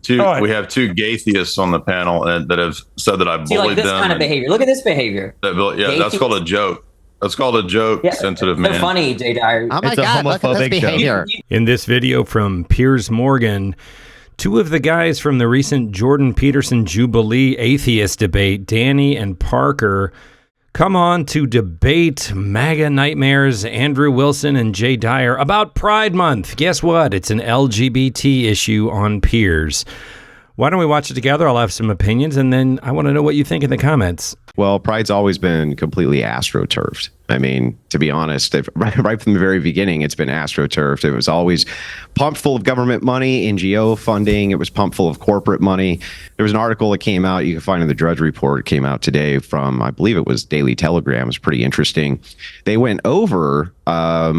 two gay theists on the panel that have said that I bullied like this them. Kind of behavior. Look at this behavior. That's called a joke. That's called a joke, sensitive man. So funny, Jay Dyer. Oh my God, look at this behavior. In this video from Piers Morgan, two of the guys from the recent Jordan Peterson Jubilee atheist debate, Danny and Parker, come on to debate MAGA nightmares Andrew Wilson and Jay Dyer about Pride Month. Guess what? It's an LGBT issue on Piers. Why don't we watch it together? I'll have some opinions, and then I want to know what you think in the comments. Well, Pride's always been completely astroturfed. I mean, to be honest, right from the very beginning, it's been astroturfed. It was always pumped full of government money, NGO funding. It was pumped full of corporate money. There was an article that came out, you can find in the Drudge Report, it came out today from, I believe it was Daily Telegram. It's pretty interesting. They went over, a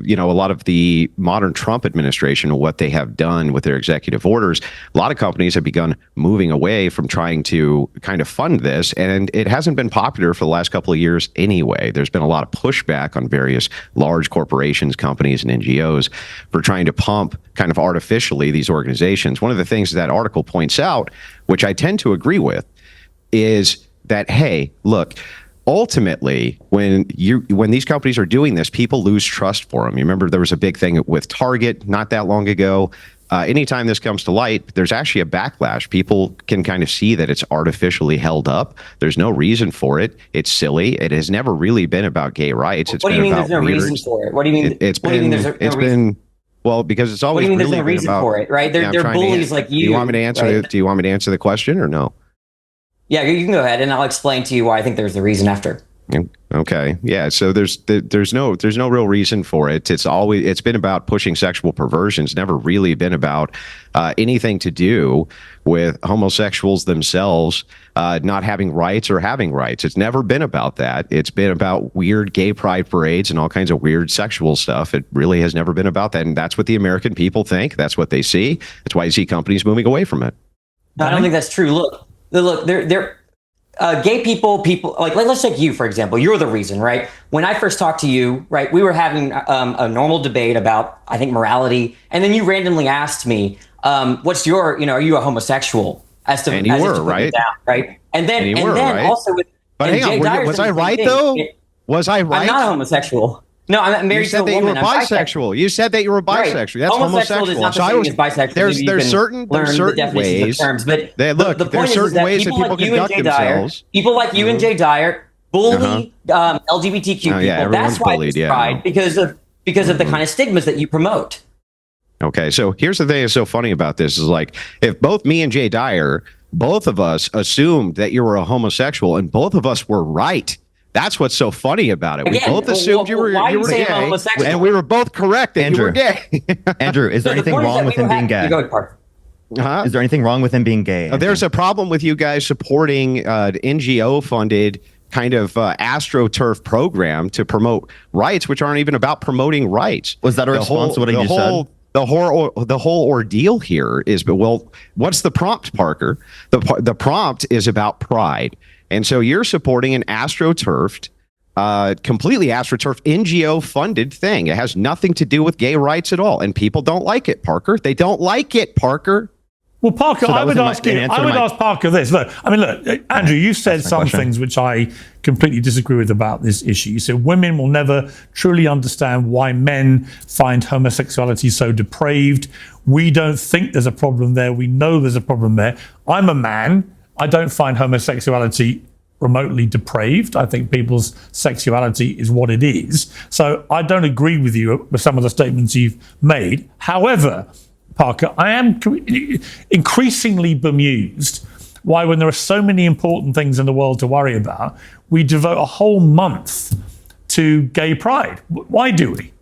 lot of the modern Trump administration and what they have done with their executive orders. A lot of companies have begun moving away from trying to kind of fund this, and it hasn't been popular for the last couple of years anyway. There's been a lot of pushback on various large corporations, companies, and NGOs for trying to pump kind of artificially these organizations. One of the things that article points out, which I tend to agree with, is that, hey, look, ultimately, when these companies are doing this, people lose trust for them. You remember there was a big thing with Target not that long ago. Anytime this comes to light, there's actually a backlash. People can kind of see that it's artificially held up. There's no reason for it. It's silly. It has never really been about gay rights. What do you mean there's no reason for it? What do you mean? It's been well, because it's always. What do you mean really there's no reason for it? Right? They're bullies like you. Do you want me to answer? Right? Do you want me to answer the question or no? Yeah, you can go ahead, and I'll explain to you why I think there's a reason after. Okay. Yeah. So there's no real reason for it. It's been about pushing sexual perversions, never really been about anything to do with homosexuals themselves not having rights or having rights. It's never been about that. It's been about weird gay pride parades and all kinds of weird sexual stuff. It really has never been about that. And that's what the American people think. That's what they see. That's why you see companies moving away from it. No, I don't think that's true. Look, they're gay people, like let's take you, for example. You're the reason, right? When I first talked to you, right, we were having a normal debate about, I think, morality. And then you randomly asked me, what's your, are you a homosexual? And you were, right? Right. And then right? Also with, but hang on, was I right though? Was I right? I'm not homosexual. No, I'm married to a woman. You said that you were bisexual. You said that you were bisexual. Right. That's homosexual. Is not the same as bisexual. There's certain ways. Terms, but the there's certain ways that people conduct themselves. People like you and Jay Dyer bully LGBTQ people. That's why it's pride, because of the kind of stigmas that you promote. Okay, so here's the thing that's so funny about this is, like, if both me and Jay Dyer, both of us assumed that you were a homosexual and both of us were right. That's what's so funny about it. We both assumed you were gay, and we were both correct that you were gay. Andrew, is there anything wrong with him being gay? Is there anything wrong with him being gay? There's a problem with you guys supporting NGO-funded kind of AstroTurf program to promote rights, which aren't even about promoting rights. Was that a response to what you said? The whole ordeal here is, well, what's the prompt, Parker? The prompt is about pride. And so you're supporting an astroturfed, completely astroturfed, NGO-funded thing. It has nothing to do with gay rights at all. And people don't like it, Parker. They don't like it, Parker. Well, Parker, I would ask Parker this. Look, Andrew, you said some things which I completely disagree with about this issue. You said women will never truly understand why men find homosexuality so depraved. We don't think there's a problem there. We know there's a problem there. I'm a man. I don't find homosexuality remotely depraved. I think people's sexuality is what it is. So I don't agree with you with some of the statements you've made. However, Parker, I am increasingly bemused why, when there are so many important things in the world to worry about, we devote a whole month to gay pride. Why do we?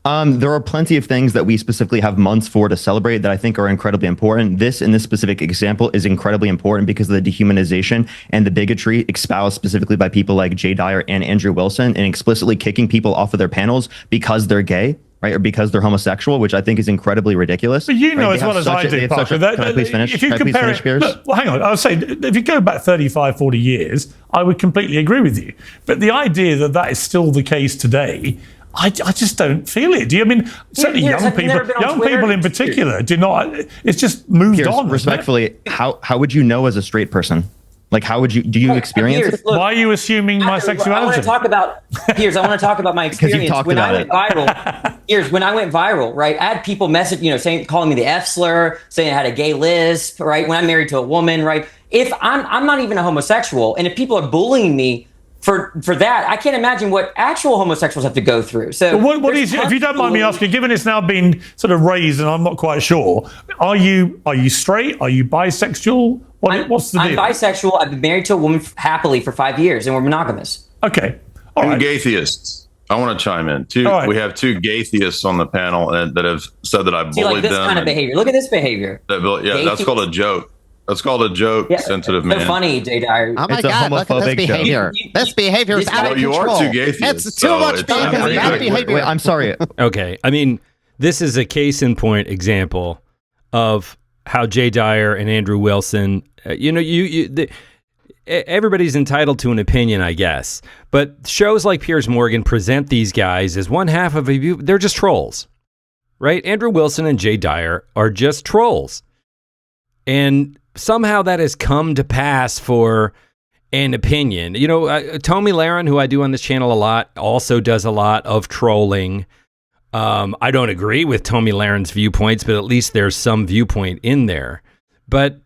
There are plenty of things that we specifically have months for to celebrate that I think are incredibly important. This, in this specific example, is incredibly important because of the dehumanization and the bigotry espoused specifically by people like Jay Dyer and Andrew Wilson, and explicitly kicking people off of their panels because they're gay, right, or because they're homosexual, which I think is incredibly ridiculous. But you know as well as I do, Parker, can I please finish? If you compare it, look, well, hang on, I would say if you go back 35, 40 years, I would completely agree with you. But the idea that that is still the case today, I just don't feel it. Do you? I mean, certainly young people in particular do not. It's just moved on. Respectfully, how would you know as a straight person? Like, how would you, do you experience it? Why are you assuming my sexuality? I want to talk about, Piers, I want to talk about my experience. When I went viral, Piers, when I went viral, right, I had people message, calling me the F slur, saying I had a gay lisp, right, when I'm married to a woman, right? If I'm not even a homosexual, and if people are bullying me for that, I can't imagine what actual homosexuals have to go through. So what is, if you don't mind me asking, given it's now been sort of raised and I'm not quite sure, are you straight? Are you bisexual? What's the deal? I'm bisexual. I've been married to a woman happily for 5 years, and we're monogamous. Okay. All right. Gay theists. I want to chime in. We have two gay theists on the panel that have said that I bullied them. This kind of behavior. Look at this behavior. That's called a joke. That's called a joke, sensitive man. So funny, Jay Dyer. Oh my God, look at this behavior. This behavior is out of control. You are two gay theists. It's too much behavior. Wait, I'm sorry. Okay. I mean, this is a case in point example of how Jay Dyer and Andrew Wilson, everybody's entitled to an opinion, I guess. But shows like Piers Morgan present these guys as one half of a view. They're just trolls, right? Andrew Wilson and Jay Dyer are just trolls. And somehow that has come to pass for an opinion. Tommy Lahren, who I do on this channel a lot, also does a lot of trolling. I don't agree with Tommy Lahren's viewpoints, but at least there's some viewpoint in there. But,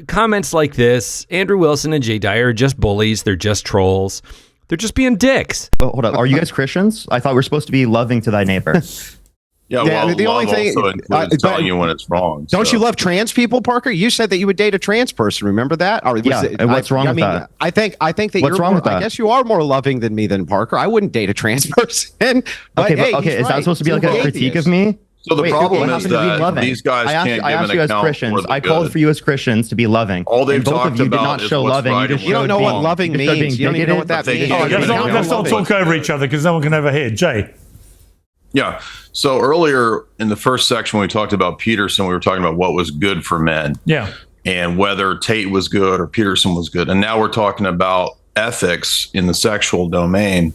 comments like this, Andrew Wilson and Jay Dyer are just bullies. They're just trolls. They're just being dicks. But hold up. Are you guys Christians? I thought we're supposed to be loving to thy neighbor. Well, the only thing also includes telling you when it's wrong. Don't you love trans people, Parker? You said that you would date a trans person. Remember that? And what's wrong with that? I think that what's wrong with that? I guess you are more loving than me than Parker. I wouldn't date a trans person. Okay, is that supposed to be like a critique of me? So the problem is that these guys can't give an account Christians. I called for you as Christians to be loving. All they've both talked of you did about not show loving. Right, you don't know what loving means. You don't even know what that means. Let's not talk over each other because no one can overhear. Jay. Yeah. So earlier in the first section, when we talked about Peterson, we were talking about what was good for men. Yeah. And whether Tate was good or Peterson was good. And now we're talking about ethics in the sexual domain,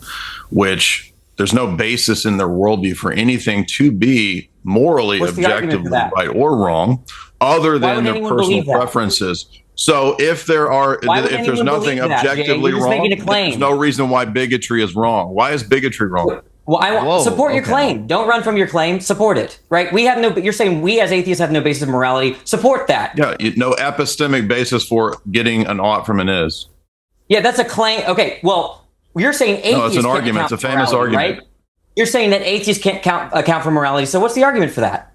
which there's no basis in their worldview for anything to be morally, objectively right or wrong, other than their personal preferences. So if there's nothing objectively wrong, there's no reason why bigotry is wrong. Why is bigotry wrong? Well, support your claim. Don't run from your claim. Support it, right? You're saying we as atheists have no basis of morality. Support that. Yeah, no epistemic basis for getting an ought from an is. Yeah, that's a claim. Okay, well, you're saying atheists. No, it's an argument. It's a famous argument. Right? You're saying that atheists can't account for morality. So what's the argument for that?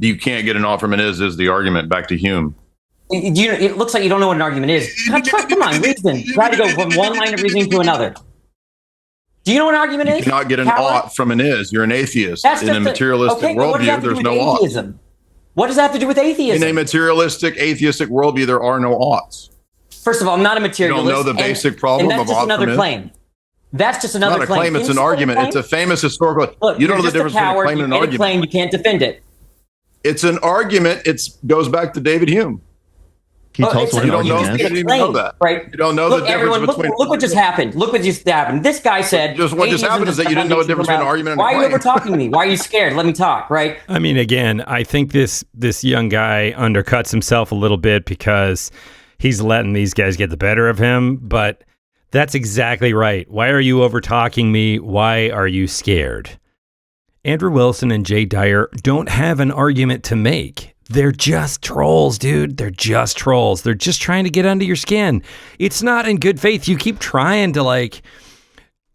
You can't get an ought from an is the argument. Back to Hume. It looks like you don't know what an argument is. Come on, reason. Try to go from one line of reasoning to another. Do you know what an argument is? You cannot get an ought from an is. You're an atheist. In a materialistic worldview, there's no ought. What does that have to do with atheism? In a materialistic, atheistic worldview, there are no oughts. First of all, I'm not a materialist. You don't know the basic problem of ought from is? That's just another claim. That's just another claim. Not a claim, it's an argument. It's a famous historical... Look, you don't know the difference between a claim and an argument. You claim, you can't defend it. It's an argument. It goes back to David Hume. Can you tell us what an argument is? You didn't even know that. Right? You don't know the difference between... Look what just happened. Look what just happened. This guy said... What just happened is that you didn't know the difference between an argument and a claim. Why are you over talking to me? Why are you scared? Let me talk, right? I mean, again, I think this young guy undercuts himself a little bit because he's letting these guys get the better of him, but that's exactly right. Why are you over talking me? Why are you scared? Andrew Wilson and Jay Dyer don't have an argument to make. They're just trolls, dude. They're just trolls. They're just trying to get under your skin. It's not in good faith. You keep trying to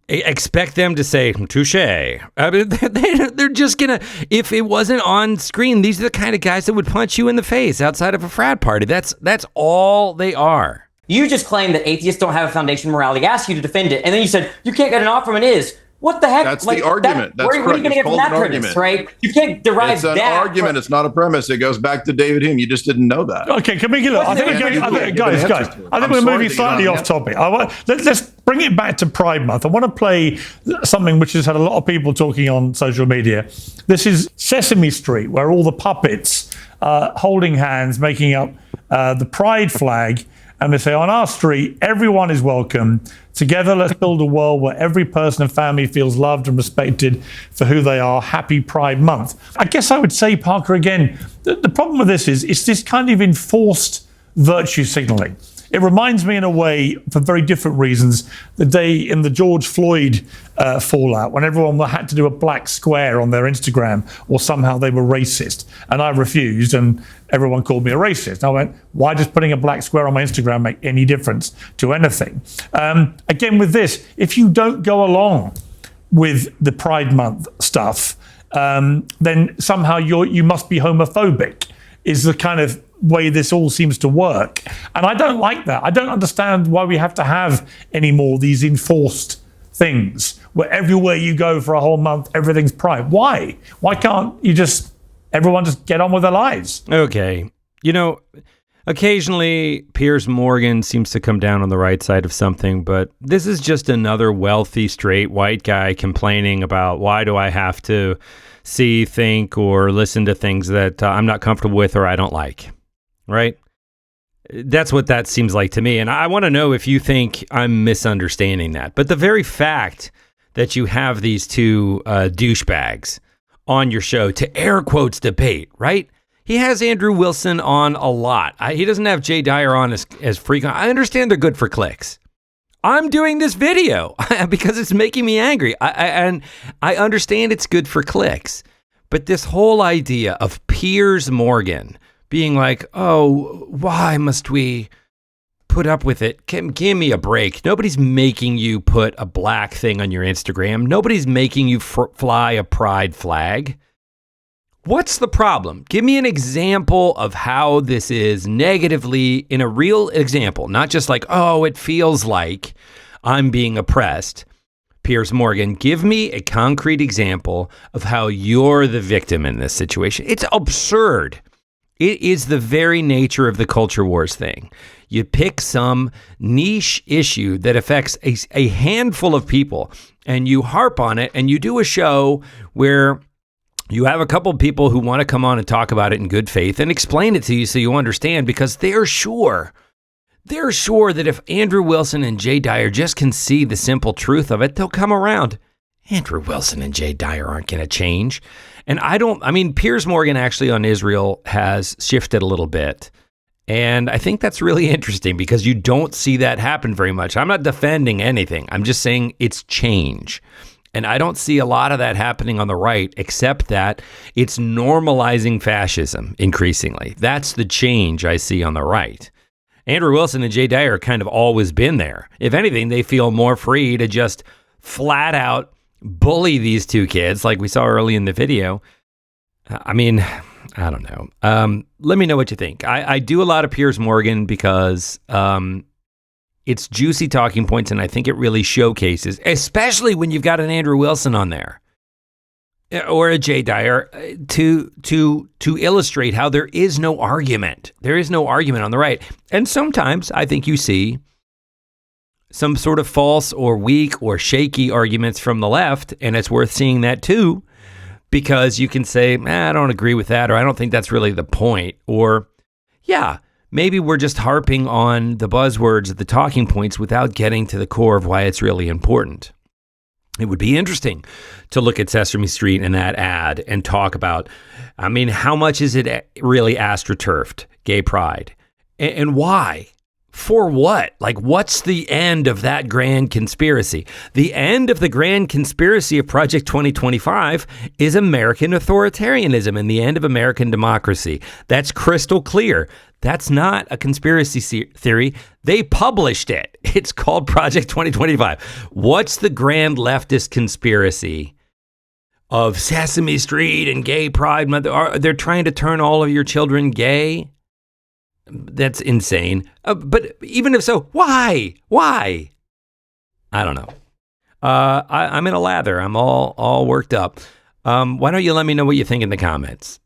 expect them to say touche. I mean, they're just gonna. If it wasn't on screen, these are the kind of guys that would punch you in the face outside of a frat party. That's all they are. You just claim that atheists don't have a foundation of morality. I asked you to defend it, and then you said you can't get an ought from an is. What the heck? That's the argument. That's where are you going to get from that premise, right? You can't derive that. It's an argument. It's not a premise. It goes back to David Hume. You just didn't know that. Okay, can we get I think we're moving slightly off topic. Let's bring it back to Pride Month. I want to play something which has had a lot of people talking on social media. This is Sesame Street, where all the puppets holding hands, making up the Pride flag. and they say, on our street, everyone is welcome. Together, let's build a world where every person and family feels loved and respected for who they are. Happy Pride Month. I guess I would say, Parker, again, the problem with this is it's this kind of enforced virtue signaling. It reminds me in a way, for very different reasons, the day in the George Floyd fallout, when everyone had to do a black square on their Instagram, or somehow they were racist. And I refused, and everyone called me a racist. And I went, why does putting a black square on my Instagram make any difference to anything? Again, with this, if you don't go along with the Pride Month stuff, then somehow you must be homophobic, is the kind of way this all seems to work. And I don't like that. I don't understand why we have to have any more these enforced things where everywhere you go for a whole month, everything's pride. Why? Why can't everyone just get on with their lives? Okay. Occasionally Piers Morgan seems to come down on the right side of something, but this is just another wealthy, straight white guy complaining about why do I have to see, think, or listen to things that I'm not comfortable with or I don't like. Right? That's what that seems like to me. And I want to know if you think I'm misunderstanding that. But the very fact that you have these two douchebags on your show to air quotes debate, right? He has Andrew Wilson on a lot. He doesn't have Jay Dyer on as frequent. I understand they're good for clicks. I'm doing this video because it's making me angry. And I understand it's good for clicks. But this whole idea of Piers Morgan being like, oh, why must we put up with it? Give me a break. Nobody's making you put a black thing on your Instagram. Nobody's making you fly a pride flag. What's the problem? Give me an example of how this is negatively, in a real example, not just like, oh, it feels like I'm being oppressed. Piers Morgan, give me a concrete example of how you're the victim in this situation. It's absurd. It is the very nature of the culture wars thing. You pick some niche issue that affects a handful of people and you harp on it, and you do a show where you have a couple of people who want to come on and talk about it in good faith and explain it to you so you understand, because they're sure that if Andrew Wilson and Jay Dyer just can see the simple truth of it, they'll come around. Andrew Wilson and Jay Dyer aren't going to change. And Piers Morgan actually on Israel has shifted a little bit. And I think that's really interesting because you don't see that happen very much. I'm not defending anything. I'm just saying it's change. And I don't see a lot of that happening on the right, except that it's normalizing fascism increasingly. That's the change I see on the right. Andrew Wilson and Jay Dyer kind of always been there. If anything, they feel more free to just flat out bully these two kids like we saw early in the video. I don't know. Let me know what you think. I do a lot of Piers Morgan because it's juicy talking points, and I think it really showcases, especially when you've got an Andrew Wilson on there or a Jay Dyer, to illustrate how there is no argument. There is no argument on the right. And sometimes I think you see some sort of false or weak or shaky arguments from the left, and it's worth seeing that too, because you can say, I don't agree with that, or I don't think that's really the point, or yeah, maybe we're just harping on the buzzwords, the talking points, without getting to the core of why it's really important. It would be interesting to look at Sesame Street and that ad and talk about, how much is it really astroturfed, gay pride, and why? For what? Like, what's the end of that grand conspiracy? The end of the grand conspiracy of Project 2025 is American authoritarianism and the end of American democracy. That's crystal clear. That's not a conspiracy theory. They published it. It's called Project 2025. What's the grand leftist conspiracy of Sesame Street and gay pride? They're trying to turn all of your children gay? That's insane. But even if so, why? I don't know. I'm in a lather. I'm all worked up. Why don't you let me know what you think in the comments?